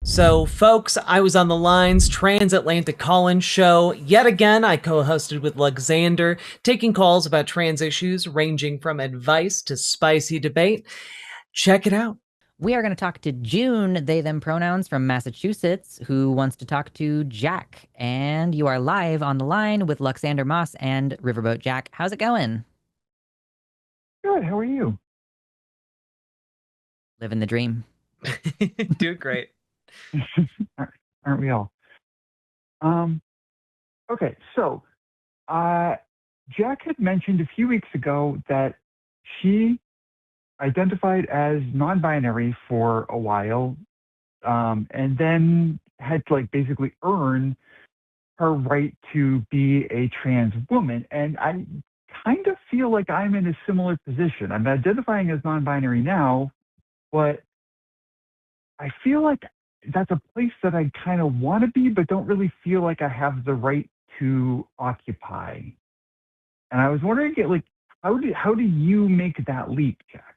So, folks, I was on the Lines Transatlantic Call-In show. Yet again, I co-hosted with Alexander, taking calls about trans issues ranging from advice to spicy debate. Check it out. We are going to talk to June, they, them pronouns from Massachusetts, who wants to talk to Jack. And you are live on the line with Luxander Moss and Riverboat Jack. How's it going? Good. How are you? Living the dream. Doing great. Aren't we all? Um, okay, so uh, Jack had mentioned a few weeks ago that she identified as non-binary for a while, and then had to like basically earn her right to be a trans woman. And I kind of feel like I'm in a similar position. I'm identifying as non-binary now, but I feel like that's a place that I kind of want to be, but don't really feel like I have the right to occupy. And I was wondering, like, how do you make that leap, Jack?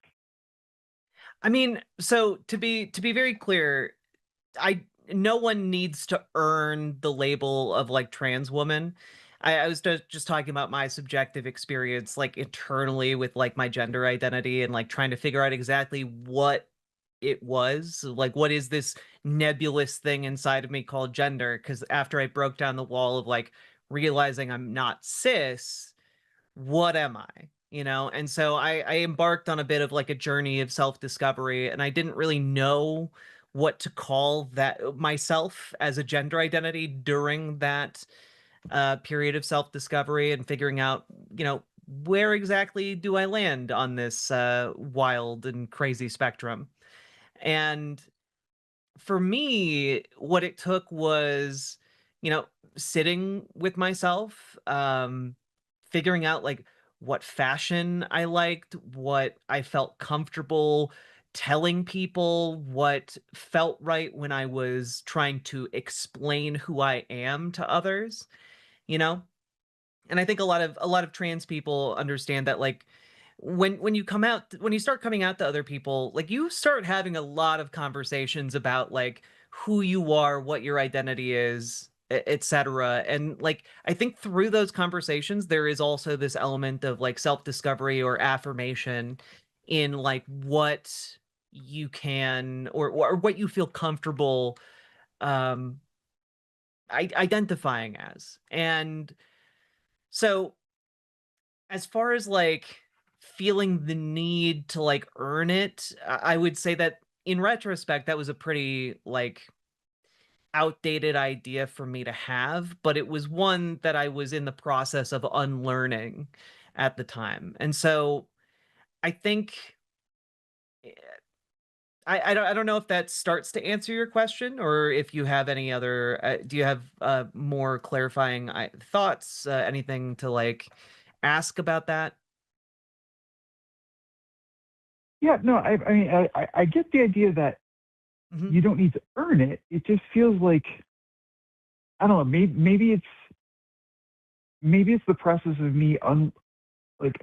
I mean, so to be very clear, I no one needs to earn the label of like trans woman. I was just talking about my subjective experience, like internally with like my gender identity and like trying to figure out exactly what it was. Like, what is this nebulous thing inside of me called gender? Because after I broke down the wall of like realizing I'm not cis, what am I? And so I embarked on a bit of like a journey of self-discovery, and I didn't really know what to call that myself as a gender identity during that period of self-discovery and figuring out, where exactly do I land on this wild and crazy spectrum. And for me, what it took was, you know, sitting with myself, figuring out like what fashion I liked, what I felt comfortable telling people, what felt right when I was trying to explain who I am to others, you know? And I think a lot of trans people understand that like when you come out when you start coming out to other people, like you start having a lot of conversations about like who you are, what your identity is, etc. And like I think through those conversations there is also this element of like self-discovery or affirmation in like what you can or what you feel comfortable um identifying as. And so as far as like feeling the need to like earn it, I would say that in retrospect, that was a pretty like outdated idea for me to have, but it was one that I was in the process of unlearning at the time. And so I think I don't know if that starts to answer your question or if you have any other do you have more clarifying thoughts, anything to like ask about that? Yeah, no, I mean, I get the idea that Mhm. you don't need to earn it. It just feels like I don't know. Maybe it's the process of me like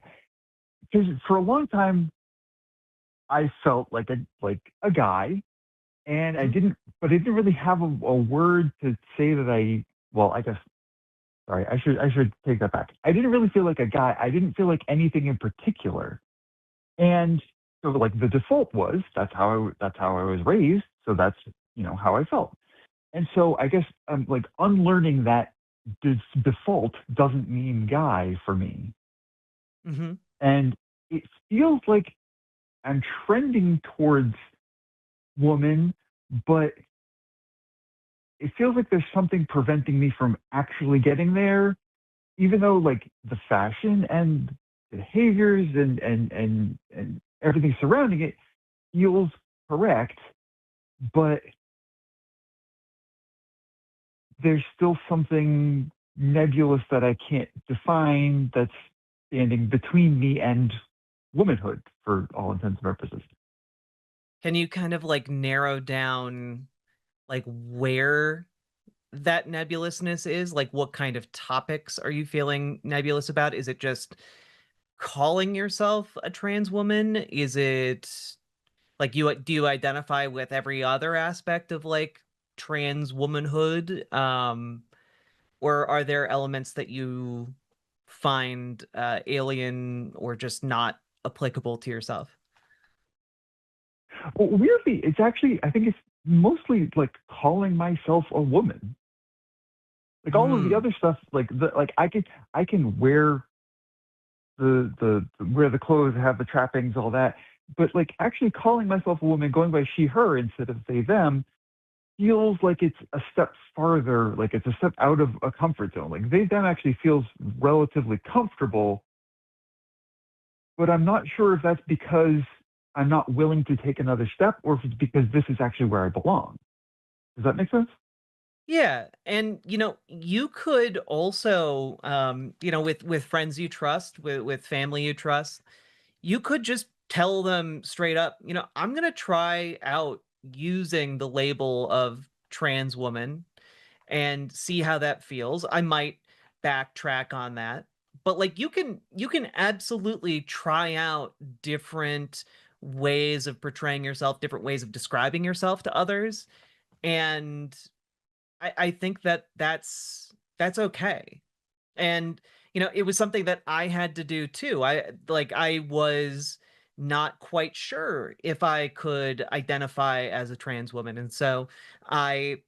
because for a long time I felt like a guy, and Mhm. but I didn't really have a word to say that I. Well, I guess sorry, I should take that back. I didn't really feel like a guy. I didn't feel like anything in particular. And so like the default was that's how I was raised. So that's how I felt. And so I guess I'm like unlearning that default doesn't mean guy for me. Mhm. And it feels like I'm trending towards woman, but it feels like there's something preventing me from actually getting there, even though like the fashion and behaviors and everything surrounding it feels correct, but there's still something nebulous that I can't define that's standing between me and womanhood for all intents and purposes. Can you kind of like narrow down like where that nebulousness is? Like what kind of topics are you feeling nebulous about? Is it just calling yourself a trans woman? Is it like you do you identify with every other aspect of like trans womanhood, or are there elements that you find alien or just not applicable to yourself? Well, weirdly, it's actually, I think it's mostly like calling myself a woman. Like all of the Hmm. other stuff, like I can wear wear the clothes, have the trappings, all that. But like actually calling myself a woman, going by she, her instead of they, them, feels like it's a step farther, like it's a step out of a comfort zone. Like they, them actually feels relatively comfortable, but I'm not sure if that's because I'm not willing to take another step or if it's because this is actually where I belong. Does that make sense? Yeah, and you could also, with friends you trust, with family you trust, you could just tell them straight up, I'm gonna try out using the label of trans woman and see how that feels. I might backtrack on that. But like you can absolutely try out different ways of portraying yourself, different ways of describing yourself to others. And I think that that's okay. And it was something that I had to do too. I was not quite sure if I could identify as a trans woman. And so I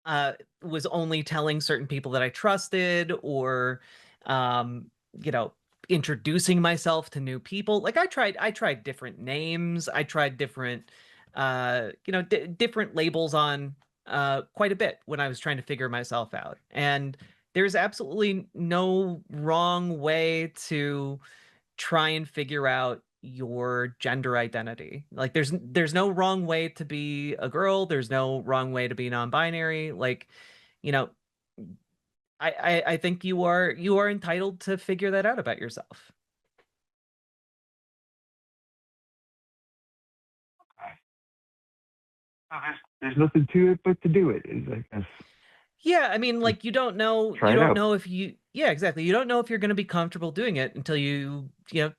uh, was only telling certain people that I trusted, or, um, you know, introducing myself to new people. Like I tried different names. I tried different, different labels on quite a bit when I was trying to figure myself out. And there's absolutely no wrong way to try and figure out your gender identity. Like there's no wrong way to be a girl, there's no wrong way to be non-binary. Like, you know, I think you are entitled to figure that out about yourself. So there's nothing to it but to do it. Is I guess Yeah, I mean, just like you try it don't out. know if yeah, exactly. You don't know if you're going to be comfortable doing it until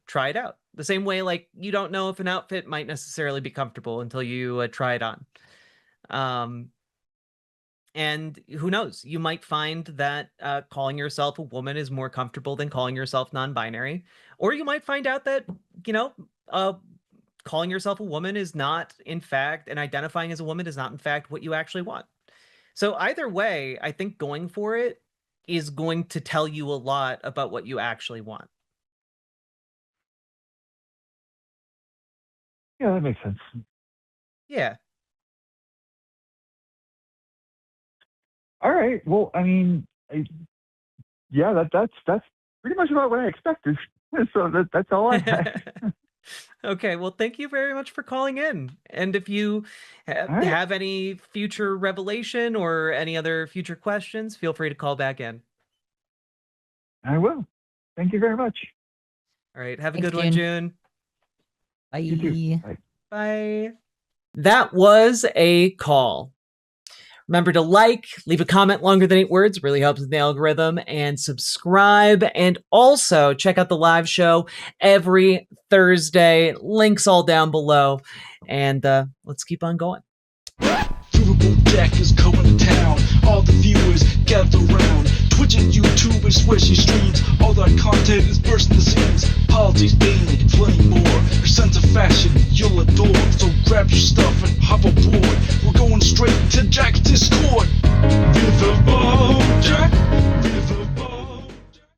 try it out. The same way, like, you don't know if an outfit might necessarily be comfortable until you try it on. Um, And who knows? You might find that calling yourself a woman is more comfortable than calling yourself non-binary, or you might find out that you know, uh, calling yourself a woman is not, in fact, and identifying as a woman is not, in fact, what you actually want. So either way, I think going for it is going to tell you a lot about what you actually want. Yeah, that makes sense. Yeah. All right. Well, I mean, yeah, that's pretty much about what I expected. So that's all I had. Okay, well, thank you very much for calling in. And if you All right, have any future revelation or any other future questions, feel free to call back in. I will. Thank you very much. All right, have a Thanks, good one, June. June. You too. Bye. Bye. Bye. That was a call. Remember to like, leave a comment longer than 8 words, really helps with the algorithm, and subscribe. And also check out the live show every Thursday. Links all down below. And let's keep on going. Riverboat Jack is going to town. All the viewers gather round. Twitch and YouTube is where she streams. All that content is bursting the seams. Politics, dating, plenty more. Her sense of fashion you'll adore. So grab your stuff and hop aboard. We're going straight to Jack's Discord. Riverboat.